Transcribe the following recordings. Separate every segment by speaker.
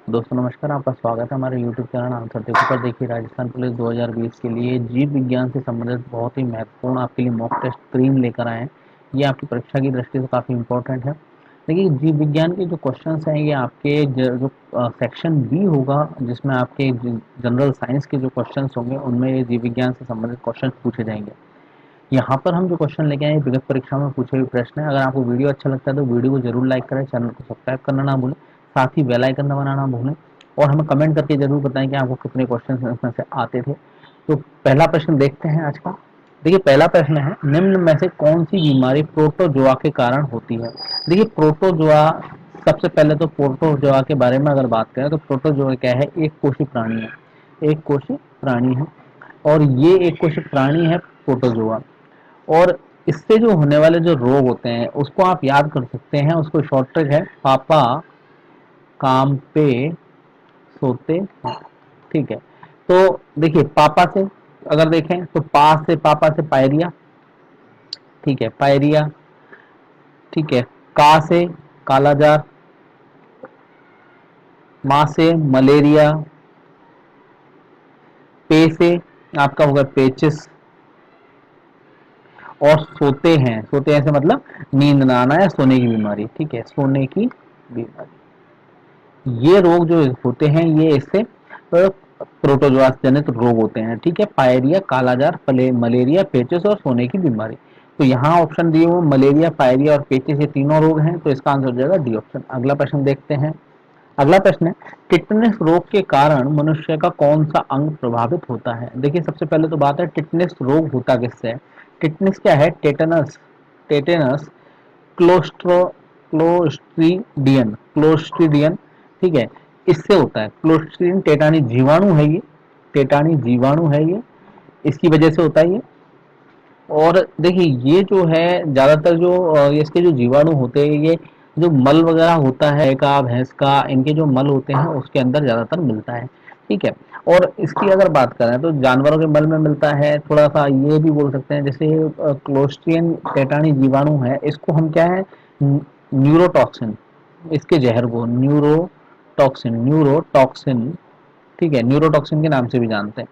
Speaker 1: दोस्तों नमस्कार, आपका स्वागत है हमारे YouTube चैनल आंसर देखो पर। देखिए, राजस्थान पुलिस 2020 के लिए जीव विज्ञान से संबंधित बहुत ही महत्वपूर्ण आपके लिए मॉक टेस्ट स्क्रीन लेकर आए हैं। ये आपकी परीक्षा की दृष्टि से काफ़ी इंपॉर्टेंट है। देखिए, जीव विज्ञान के जो क्वेश्चंस हैं ये आपके जो सेक्शन बी होगा, जिसमें आपके जनरल साइंस के जो क्वेश्चंस होंगे उनमें ये जीव विज्ञान से संबंधित क्वेश्चन पूछे जाएंगे। यहाँ पर हम जो क्वेश्चन लेके आए हैं विगत परीक्षा में पूछे हुए प्रश्न है। अगर आपको वीडियो अच्छा लगता है तो वीडियो को जरूर लाइक करें, चैनल को सब्सक्राइब करना ना भूलें, साथ ही बेल आइकन दबाना ना भूलें और हमें कमेंट करके जरूर बताएं कि आपको कितने क्वेश्चन इसमें से आते थे। तो पहला प्रश्न देखते हैं आज का। देखिए, पहला प्रश्न है, निम्न में से कौन सी बीमारी प्रोटोजोआ के कारण होती है। देखिए, प्रोटोजोआ, सबसे पहले तो प्रोटोजोआ के बारे में अगर बात करें तो प्रोटोजोआ क्या है, एक कोशी प्राणी है। एक कोशी प्राणी है और ये एक कोशी प्राणी है प्रोटोजोआ। और इससे जो होने वाले जो रोग होते हैं उसको आप याद कर सकते हैं। उसको शॉर्ट ट्रिक है, पापा काम पे सोते हैं। ठीक है, तो देखिए पापा से अगर देखें तो पा से पापा से पायरिया। ठीक है, पायरिया। ठीक है, का से कालाजार, माँ से मलेरिया, पे से आपका होगा पेचिस, और सोते हैं से मतलब नींद ना आना या सोने की बीमारी। ठीक है, सोने की बीमारी। ये रोग जो होते हैं ये इससे प्रोटोजोआ जनित रोग होते हैं। ठीक है, पायरिया, कालाजार, मलेरिया, पेचिस और सोने की बीमारी। तो यहाँ ऑप्शन दिए हुए मलेरिया, पायरिया और पेचिस ये तीनों रोग हैं, तो इसका आंसर हो जाएगा डी ऑप्शन। अगला प्रश्न देखते हैं। अगला प्रश्न है, टिटनेस रोग के कारण मनुष्य का कौन सा अंग प्रभावित होता है। देखिए, सबसे पहले तो बात है टिटनेस रोग होता किससे है। टिटनेस क्या है, टेटनस, टेटेनस, क्लोस्ट्रो क्लोस्ट्रीडियन। ठीक है, इससे होता है। क्लोस्ट्रीडियन टेटानी जीवाणु है ये, टेटानी जीवाणु है ये, इसकी वजह से होता है ये। और देखिए, ये जो है ज्यादातर जो इसके जो जीवाणु होते हैं ये जो मल वगैरह होता है का भैंस का, इनके जो मल होते हैं उसके अंदर ज्यादातर मिलता है। ठीक है, और इसकी अगर बात करें तो जानवरों के मल में मिलता है। थोड़ा सा ये भी बोल सकते हैं, जैसे क्लोस्ट्रियन टेटानी जीवाणु है, इसको हम क्या है, न्यूरोटॉक्सिन, इसके जहर को न्यूरोटॉक्सिन, ठीक है, न्यूरोटॉक्सिन के नाम से भी जानते हैं।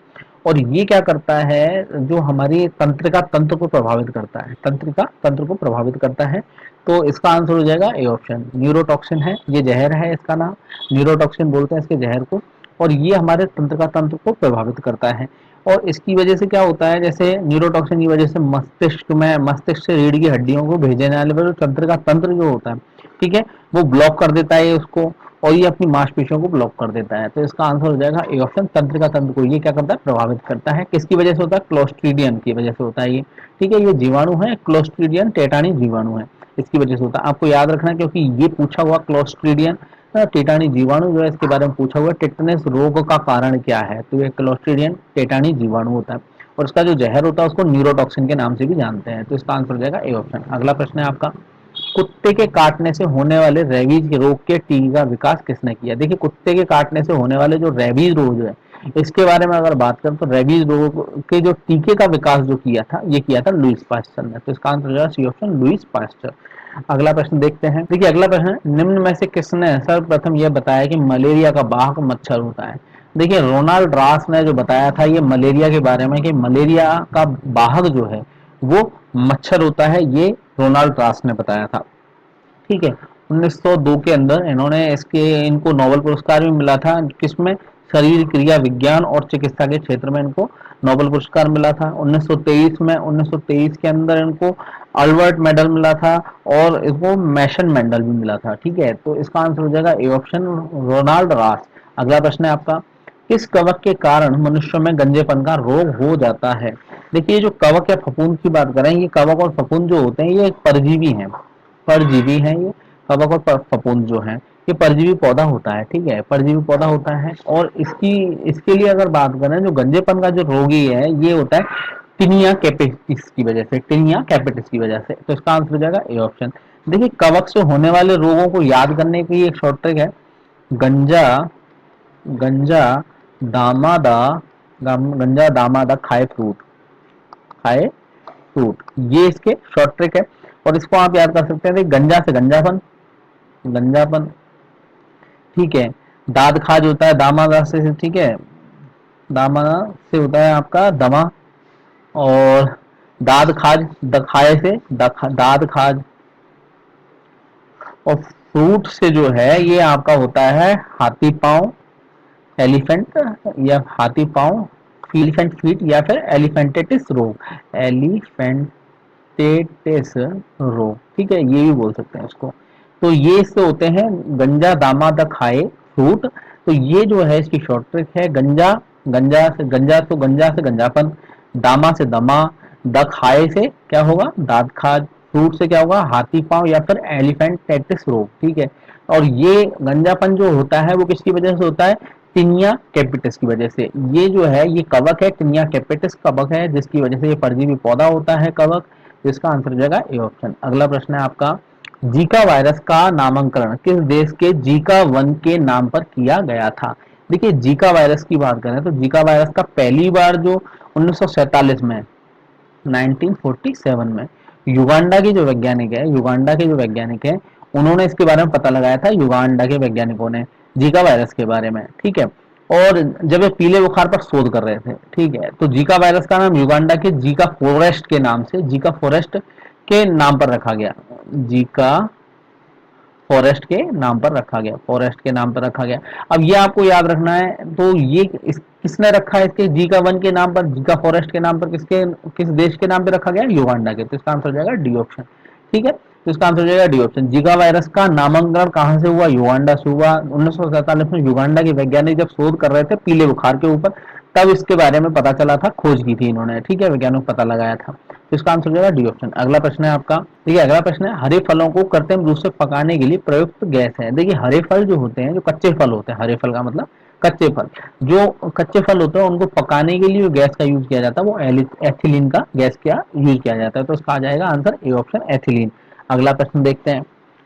Speaker 1: और ये क्या करता है, जो हमारी तंत्रिका तंत्र को प्रभावित करता है, तंत्रिका तंत्र को प्रभावित करता है। तो इसका आंसर हो जाएगा ए ऑप्शन, न्यूरोटॉक्सिन है ये, जहर है इसका नाम, न्यूरोटॉक्सिन बोलते हैं इसके जहर को। और ये हमारे तंत्रिका तंत्र को प्रभावित करता है। और इसकी वजह से क्या होता है, जैसे न्यूरोटॉक्सिन की वजह से मस्तिष्क से रीढ़ की हड्डियों को भेजने वाले जो तंत्रिका तंत्र जो होता है, ठीक है, वो ब्लॉक कर देता है उसको, और ये अपनी मांसपेशियों को ब्लॉक कर देता है। तो इसका आंसर हो जाएगा ए ऑप्शन, तंत्रिका तंत्र को ये क्या करता है, प्रभावित करता है। किसकी वजह से होता है, क्लोस्ट्रीडियम की वजह से होता है ये। ठीक है, ये जीवाणु है, क्लोस्ट्रीडियम टेटानी जीवाणु है, इसकी वजह से होता है। आपको याद रखना, क्योंकि ये पूछा हुआ क्लोस्ट्रीडियम टेटानी जीवाणु जो है इसके बारे में पूछा हुआ, टिटनेस रोग का कारण क्या है, तो ये क्लोस्ट्रीडियम टेटानी जीवाणु होता है। और इसका जो जहर होता है उसको न्यूरोटॉक्सिन के नाम से भी जानते हैं। तो इसका आंसर हो जाएगा ए ऑप्शन। अगला प्रश्न है आपका, कुत्ते के काटने से होने वाले रेबीज के रोग के टीके का विकास किसने किया। देखिए, कुत्ते के काटने से होने वाले जो रेबीज रोग है इसके बारे में अगर बात करें तो रेबीज रोग के जो टीके का विकास जो किया था ये किया था लुईस पास्चर ने। तो इसका आंसर हो जाएगा सी ऑप्शन, लुईस पास्चर। अगला प्रश्न देखते हैं। देखिए, अगला प्रश्न है, निम्न में से किसने सर्वप्रथम यह बताया कि मलेरिया का वाहक मच्छर होता है। देखिए, रोनाल्ड रास ने जो बताया था ये मलेरिया के बारे में कि मलेरिया का वाहक जो है वो मच्छर होता है, ये रोनाल्ड रास ने बताया था। ठीक है, 1902 के अंदर इन्होंने इनको नोबेल पुरस्कार भी मिला था, किसमें, शरीर क्रिया विज्ञान और चिकित्सा के क्षेत्र में इनको नोबेल पुरस्कार मिला था। 1923 के अंदर इनको अल्बर्ट मेडल मिला था और इसको मैशन मेडल भी मिला था। ठीक है, तो इसका आंसर हो जाएगा ए ऑप्शन, रोनाल्ड रास। अगला प्रश्न है आपका, किस कवक के कारण मनुष्यों में गंजेपन का रोग हो जाता है। देखिए, जो कवक या फफूंद की बात करें, ये कवक और फफूंद जो होते हैं ये एक परजीवी हैं, परजीवी है ये। कवक और फफूंद जो है ये परजीवी पौधा होता है। ठीक है, परजीवी पौधा होता है। और इसके लिए अगर बात करें, जो गंजेपन का जो रोगी है ये होता है टिनिया कैपिटिस की वजह से, टिनिया कैपिटिस की वजह से। तो इसका आंसर हो जाएगा ए ऑप्शन। देखिए, कवक से होने वाले रोगों को याद करने की एक शॉर्ट ट्रिक है, गंजा गंजा दामादा, गंजा दामादा खाए फ्रूट, खाए फ्रूट, ये इसके शॉर्ट ट्रिक है। और इसको आप याद कर सकते हैं, गंजा से गंजापन, गंजापन। ठीक है, दाद खाज होता है दामादा से, ठीक है, दामादा से होता है आपका दमा। और दाद खाज दखाए से दाद खाज। और फ्रूट से जो है ये आपका होता है हाथी पांव, एलिफेंट या हाथी पांव, एलिफेंट फीट या फिर एलिफेंटेटिस रोग, एलिफेंटेटिस रोग, ठीक है, ये भी बोल सकते हैं इसको। तो ये इससे होते हैं गंजा दामा द खाए फ्रूट। तो ये जो है इसकी शॉर्ट ट्रिक है गंजा, गंजा से गंजा, तो गंजा से गंजापन, दामा से दमा, द खाए से क्या होगा दांत खाज, फ्रूट से क्या होगा हाथी पांव या फिर एलिफेंटेटिस रोग, ठीक है। और ये गंजापन जो होता है वो किसकी वजह से होता है, टिनिया कैपिटिस की वजह से। ये जो है ये कवक है, टिनिया कैपिटिस कवक है, जिसकी वजह से ये परजीवी पौधा होता है कवक। जिसका आंसर हो जाएगा ए ऑप्शन। अगला प्रश्न है आपका, जीका वायरस का नामकरण किस देश के जीका वन के नाम पर किया गया था। देखिए जीका वायरस की बात करें तो जीका वायरस का पहली बार जो 1947 में, 1947 में युगांडा के जो वैज्ञानिक है, युगांडा के जो वैज्ञानिक है उन्होंने इसके बारे में पता लगाया था, युगांडा के वैज्ञानिकों ने जीका वायरस के बारे में, ठीक है। और जब ये पीले बुखार पर शोध कर रहे थे, ठीक है, तो जीका वायरस का नाम युगांडा के जीका फॉरेस्ट के नाम से, जीका फॉरेस्ट के नाम पर रखा गया, जीका फॉरेस्ट के नाम पर रखा गया, फॉरेस्ट के नाम पर रखा गया। अब ये आपको याद रखना है, तो ये किसने रखा है इसके जीका वन के नाम पर, जीका फॉरेस्ट के नाम पर, किसके किस देश के नाम पे रखा गया, युगांडा के। तो इसका आंसर हो जाएगा डी ऑप्शन, ठीक है। तो इसका आंसर हो जाएगा डी ऑप्शन। जीका वायरस का नामकरण कहां से हुआ, युगांडा से हुआ। 1947 में युगांडा के वैज्ञानिक जब शोध कर रहे थे पीले बुखार के ऊपर, तब इसके बारे में पता चला था, खोज की थी इन्होंने, ठीक है, वैज्ञानिक पता लगाया था। तो इसका आंसर हो जाएगा डी ऑप्शन। अगला प्रश्न है आपका, देखिए अगला प्रश्न है, हरे फलों को कृत्रिम रूप से पकाने के लिए प्रयुक्त गैस है। देखिए हरे फल जो होते हैं, जो कच्चे फल होते हैं, हरे फल का मतलब कच्चे फल, जो कच्चे फल होते हैं उनको पकाने के लिए जो गैस का यूज किया जाता है वो एथिलीन का गैस का यूज किया जाता है। तो इसका आ जाएगा आंसर ए ऑप्शन, एथिलीन। अगला प्रश्न देखते हैं।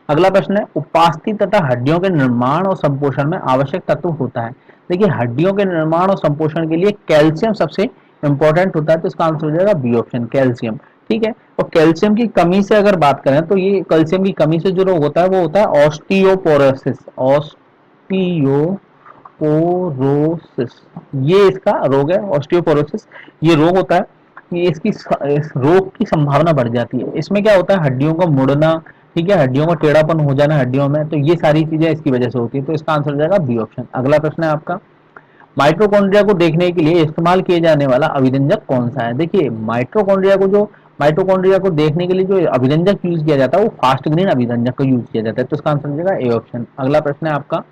Speaker 1: अगला प्रश्न है, उपास्थि तथा हड्डियों के निर्माण और संपोषण में आवश्यक तत्व होता है। देखिए हड्डियों के निर्माण और संपोषण के लिए कैल्शियम सबसे इंपॉर्टेंट होता है। तो इसका आंसर हो जाएगा बी ऑप्शन, कैल्शियम, ठीक है। और कैल्शियम की कमी से अगर बात करें तो ये कैल्शियम की कमी से जो रोग होता है वो होता है ऑस्टियोपोरोसिस, ऑस्टियोपोरोसिस, ये इसका रोग है, ऑस्टियोपोरोसिस ये रोग होता है। ये इस रोग की संभावना बढ़ जाती है। इसमें क्या होता है, हड्डियों का मुड़ना, ठीक है, हड्डियों का टेढ़ापन हो जाना हड्डियों में, तो ये सारी चीजें इसकी वजह से होती है। तो इसका आंसर हो जाएगा बी ऑप्शन। अगला प्रश्न है आपका, माइटोकॉन्ड्रिया को देखने के लिए इस्तेमाल किए जाने वाला अभिरंजक कौन सा है। देखिए माइटोकॉन्ड्रिया को देखने के लिए जो अभिरंजक यूज किया जाता है वो फास्ट ग्रीन अभिरंजक का यूज किया जाता है। तो इसका आंसर हो जाएगा ए ऑप्शन। अगला प्रश्न है आपका,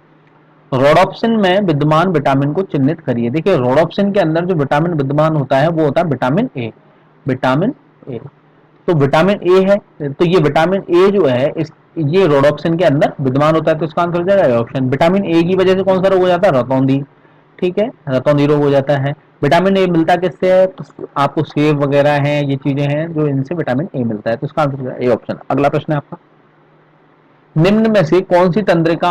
Speaker 1: रोडोप्सिन में विद्यमान विटामिन को चिन्हित करिए। देखिए रोडोप्सिन के अंदर जो विटामिन विद्यमान होता है वो होता है विटामिन ए, विटामिन ए। तो विटामिन ए है, तो ये विटामिन ए जो है इस ये रोडोप्सिन के अंदर विद्यमान होता है। तो इसका आंसर हो जाएगा ऑप्शन। विटामिन ए की वजह से कौन सा रोग हो जाता है, रतौंधी, ठीक है, रतौंधी रोग हो जाता है। विटामिन ए मिलता किससे है, तो आपको सेब वगैरह हैं, ये चीजें हैं जो इनसे विटामिन ए मिलता है। तो इसका आंसर हो जाएगा ए ऑप्शन। अगला प्रश्न है आपका, निम्न में से कौन सी तंत्रिका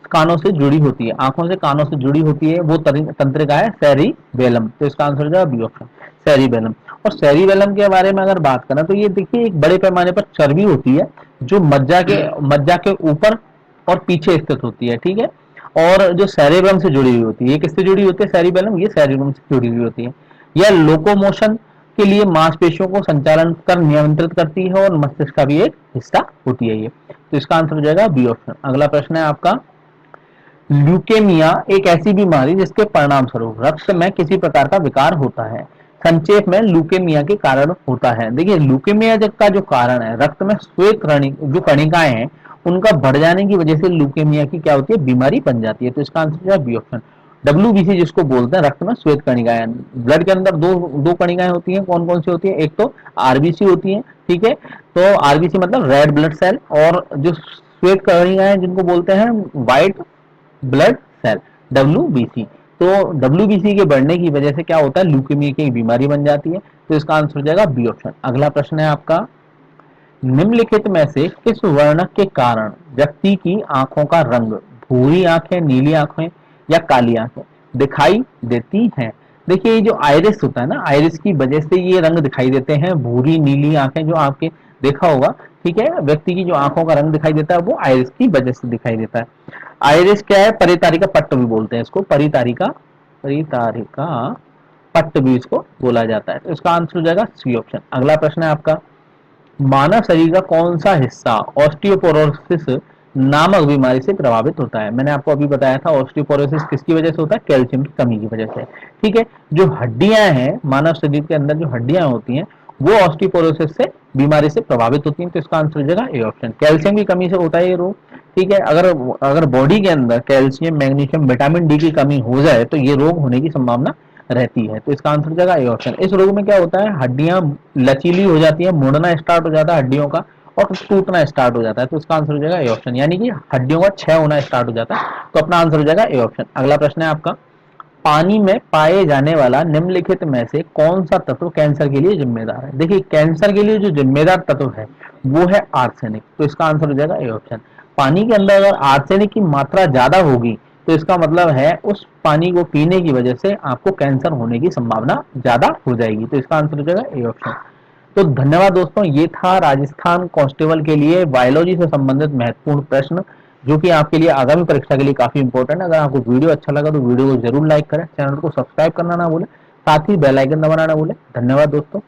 Speaker 1: कानों से जुड़ी होती है, आंखों से कानों से जुड़ी होती है, वो तंत्रिका है सेरिबेलम। तो इसका आंसर हो जाएगा बी ऑप्शन, सेरिबेलम। और सेरिबेलम के बारे में अगर बात करें तो ये देखिए एक बड़े पैमाने पर चर्बी होती है जो मज्जा के ऊपर और पीछे स्थित होती है, ठीक है। और जो सेरिबेलम से जुड़ी हुई होती है, ये किससे जुड़ी होती है सेरिबेलम, ये सेरिबेलम से जुड़ी हुई होती है। यह लोकोमोशन के लिए मांसपेशियों को संचालन कर नियंत्रित करती है और मस्तिष्क का भी एक हिस्सा होती है ये। तो इसका आंसर हो जाएगा बी ऑप्शन। अगला प्रश्न है आपका, ल्यूकेमिया एक ऐसी बीमारी जिसके परिणाम स्वरूप रक्त में किसी प्रकार का विकार होता है। संक्षेप में ल्यूकेमिया के कारण होता है। देखिए ल्यूकेमिया का जो कारण है, रक्त में श्वेत जो कणिकाएं हैं उनका बढ़ जाने की वजह से ल्यूकेमिया की क्या होती है, बीमारी बन जाती है। तो इसका आंसर है बी ऑप्शन, डब्ल्यूबीसी जिसको बोलते हैं, रक्त में श्वेत कणिकाएं। ब्लड के अंदर दो दो कणिकाएं होती हैं, कौन कौन सी होती है, एक तो आरबीसी होती है, ठीक है, तो आरबीसी मतलब रेड ब्लड सेल, और जो श्वेत कणिकाएं जिनको बोलते हैं व्हाइट ब्लड सेल, डब्ल्यूबीसी। तो डब्ल्यूबीसी के बढ़ने की वजह से क्या होता है, ल्यूकेमिया की बीमारी बन जाती है। तो इसका आंसर हो जाएगा बी ऑप्शन। अगला प्रश्न है आपका, निम्नलिखित में से किस वर्णक के कारण व्यक्ति की आंखों का रंग, भूरी आंखें, नीली आंखें या काली आंखें दिखाई देती हैं। देखिए ये जो आइरिस होता है ना, आइरिस की वजह से ये रंग दिखाई देते हैं, भूरी नीली आंखें जो आपके देखा होगा, ठीक है। व्यक्ति की जो आंखों का रंग दिखाई देता है वो आइरिस की वजह से दिखाई देता है। आइरिस क्या है, परितारिका पट्ट भी बोलते हैं इसको, परितारिका, परितारिका पट्ट भी इसको बोला जाता है। तो इसका आंसर हो जाएगा सी ऑप्शन। अगला प्रश्न है आपका, मानव शरीर का कौन सा हिस्सा ऑस्टियोपोरोसिस नामक बीमारी से प्रभावित होता है? मैंने आपको अभी बताया था ऑस्टियोपोरोसिस किसकी वजह से होता है, कैल्शियम की कमी की वजह से, ठीक है। जो हड्डियां हैं मानव शरीर के अंदर, जो हड्डियां होती हैं वो ऑस्टियोपोरोसिस से बीमारी से प्रभावित होती हैं। तो इसका आंसर हो जाएगा ए ऑप्शन, कैल्शियम की कमी से होता है ये रोग, ठीक है। अगर अगर बॉडी के अंदर कैल्शियम, मैग्नीशियम, विटामिन डी की कमी हो जाए तो ये रोग होने की संभावना रहती है। तो इसका आंसर हो जाएगा ए ऑप्शन। इस रोग में क्या होता है, हड्डियां लचीली हो जाती है, मुड़ना स्टार्ट हो जाता है हड्डियों का और टूटना स्टार्ट हो जाता है। तो इसका आंसर हो जाएगा ए ऑप्शन, यानी कि हड्डियों का क्षय होना स्टार्ट हो जाता है। तो अपना आंसर हो जाएगा ए ऑप्शन। अगला प्रश्न है आपका, पानी में पाए जाने वाला निम्नलिखित में से कौन सा तत्व कैंसर के लिए जिम्मेदार है? देखिए कैंसर के लिए जो जिम्मेदार तत्व है वो है आर्सेनिक। तो इसका आंसर हो जाएगा ए ऑप्शन। पानी के अंदर अगर आर्सेनिक की मात्रा ज्यादा होगी तो इसका मतलब है उस पानी को पीने की वजह से आपको कैंसर होने की संभावना ज्यादा हो जाएगी। तो इसका आंसर हो जाएगा ए ऑप्शन। तो धन्यवाद दोस्तों, ये था राजस्थान कांस्टेबल के लिए बायोलॉजी से संबंधित महत्वपूर्ण प्रश्न, जो कि आपके लिए आगामी परीक्षा के लिए काफी इंपॉर्टेंट है। अगर आपको वीडियो अच्छा लगा तो वीडियो को जरूर लाइक करें, चैनल को सब्सक्राइब करना ना भूलें, साथ ही बेल आइकन दबाना ना भूलें। धन्यवाद दोस्तों।